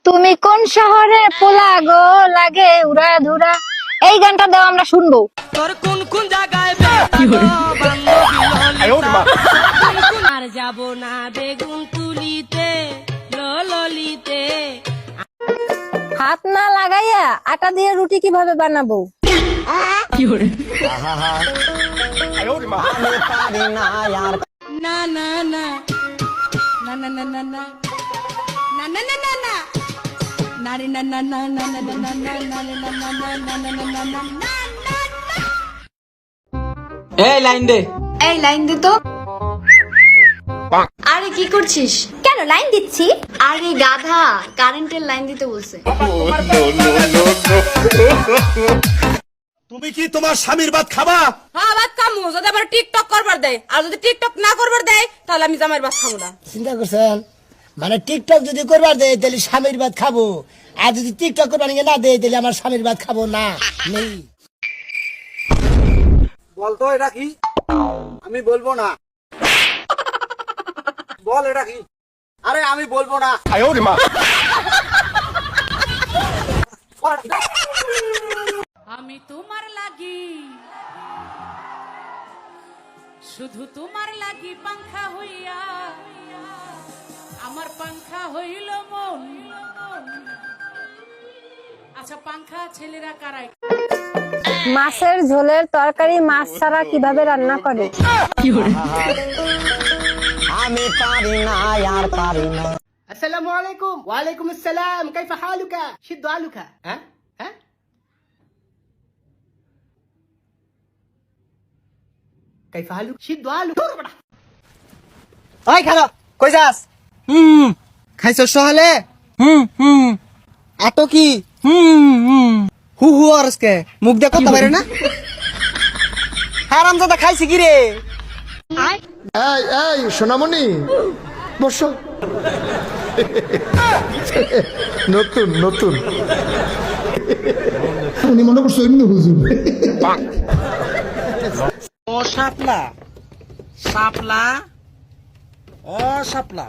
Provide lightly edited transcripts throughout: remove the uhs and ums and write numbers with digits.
তুমি কোন শহরে পোলা গো লাগে উড়া ধুরা, এই গানটা দাও আমরা শুনবো। তোর কোন কোন জায়গায় আর যাব না বেগুন তুলিতে ললিতে। হাত না লাগাইয়া আটা দিয়ে রুটি কিভাবে বানাবো? না না না না না না না না না না না না না নারে না না না না না না না না না না না না না না। এই লাইন দে। এই লাইন দে তো। আরে কি করছিস? কেন লাইন দিচ্ছি? আরে গাধা, কারেন্টের লাইন দিতে বলছে। তুমি কি তোমার স্বামীর ভাত খাবা? হ্যাঁ ভাত খামু, যদি আবার টিকটক করবার দেয়, আর যদি টিকটক না করবার দেয় তাহলে আমি জামাইয়ের ভাত খাবো না। চিন্তা করছেন? মানে টিকটক যদি করবার দেয় তাহলে স্বামীর ভাত খাবো, আর যদি টিকটক করবার না দেয় তাহলে আমার স্বামীর ভাত খাবো না। নেই বলতো এটা কি? আমি বলবো না। বল এটা কি? আরে আমি বলবো না। আমি তোমার লাগি, শুধু তোমার লাগি পাংখা হইয়া, আমার পাংখা হইল মন। আচ্ছা পাংখা ছেলেরা কারাই? মাছের ঝোলের তরকারি মাছ ছাড়া কিভাবে রান্না করে? আমি পারি না আর পারি না। আসসালামু আলাইকুম। ওয়ালাইকুম আসসালাম। কাইফা হালুকা? সিদ্ধ আলুকা? হ্যাঁ হ্যাঁ, কাইফা হালু? সিদ্ধ আলু। ওই খালো, কই যাস? খাইছ সহলে? এত কি হু হু আরসকে মুখ দিয়ে কথা বাইরে না? হারামজাদা খাইছি কি রে? এই এই সোনামণি বসো। নতুন নতুন উনি মনে করছো এমনি হুজুর। ও শাপলা শাপলা, ও শাপলা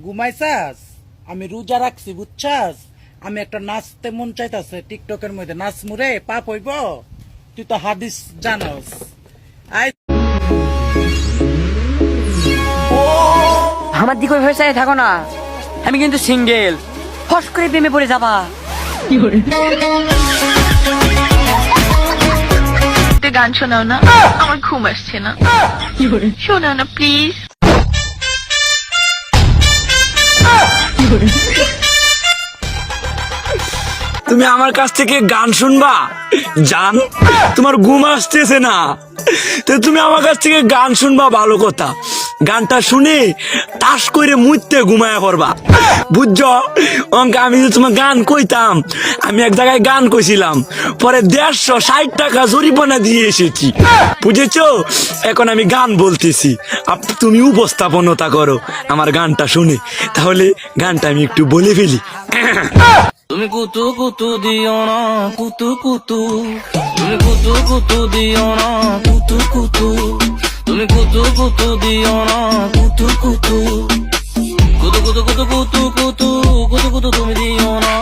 ঘুমাইছাস? আমি রোজা রাখছি বুঝছাস? আমি একটা নাচতে মন চাইতাছে টিকটকের মধ্যে, নাচ মুরে পাপ হইব। তুই তো হাদিস জানোস। আই আমার দিকে ওইভাবে চাই থাকো না, আমি কিন্তু সিঙ্গেল। ফস করে প্রেমে পড়ে যাবা। গান শোনাও না, আমার ঘুম আসছে না। শোনাও না প্লিজ। তুমি আমার কাছ থেকে গান শুনবা? জান, তোমার ঘুম আসতেছে না, তো তুমি আমার কাছ থেকে গান শুনবা, ভালো কথা। গানটা শুনে তাস করে মুইতে ঘুমায় পড়বা, বুঝছো? আমি যদি তোমার গান কইতাম, আমি এক জায়গায় গান কইছিলাম, পরে 160 টাকা জরিমানা দিয়ে এসেছি, বুঝেছো? এখন আমি গান বলতেছি, তুমি উপস্থাপনতা করো আমার গানটা শুনে। তাহলে গানটা আমি একটু বলে ফেলি। তুমি কুতু কুতু দিও না, কুতু কুতু। তুমি কুতু কুতু দিও না, কুতু কুতু। তুমি কুতু কুতু দিও না, কুতু কুতু। কুতু কুতু কুতু কুতু কুতু কুতু কুতু তুমি দিও না।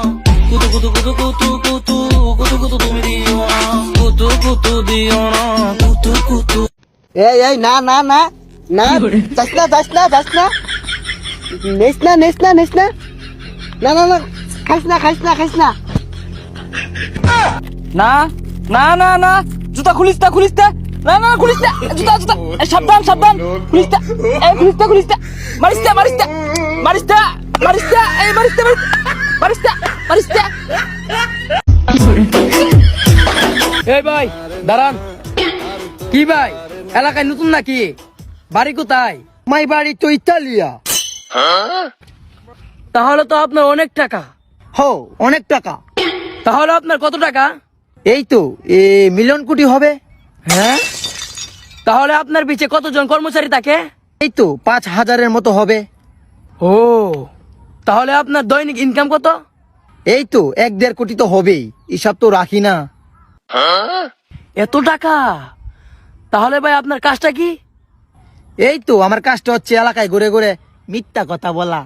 কুতু কুতু কুতু কুতু কুতু কুতু কুতু তুমি দিও না। কুতু কুতু দিও না, কুতু কুতু। এই এই না না না না, যাস না যাস না যাস না, নেস না নেস না নেস না, না না না, খাইস না খাইস না খাইস না। না না না না, জুতা খুলিস না খুলিস না, না না খুলিস না, জুতা জুতা, সাবধান সাবধান, খুলিস না, এই খুলিস না খুলিস না, মারিস না মারিস না মারিস না মারিস না, এই মারিস না মারিস না মারিস না। এই ভাই দাঁড়ান। কি ভাই, এলাকায় নতুন নাকি? বাড়ি কোথায়? মাই বাড়ি তো ইতালিয়া। তাহলে তো আপনার অনেক টাকা। হো, অনেক টাকা। তাহলে আপনার কত টাকা? এই তো মিলিয়ন কোটি হবে। হ্যাঁ, তাহলে আপনার পিছে কতজন কর্মচারী থাকে? এই তো 5,000-এর মতো হবে। ও, তাহলে আপনার দৈনিক ইনকাম কত? এই তো 1-1.5 কোটি তো হবেই, হিসাব তো রাখি না। এত টাকা? তাহলে ভাই আপনার কাজটা কি? এই তো আমার কাজটা হচ্ছে এলাকায় ঘুরে ঘুরে মিথ্যা কথা বলা।